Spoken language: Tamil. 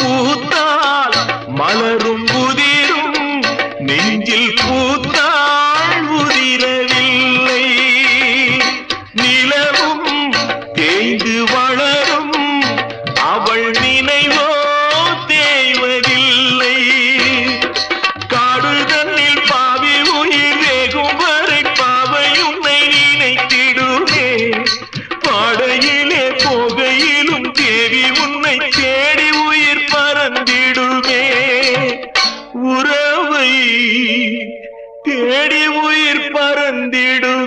பூத்தால் மலரும் உதிரும் நெஞ்சில் பூத்தாள் உதிரவில்லை நிலவும் தேய்ந்து வளரும் அவள் நினைவோ தேய்வதில்லை காடுதன்னில் பாவி உயிர் வேகும் வரை பாவை உன்னை நினைத்திடுமே பாடையிலே போகையிலும் தேவி உன்னை தேடி உயிர் பறந்திடுமே உறவை தேடி உயிர் பறந்திடும்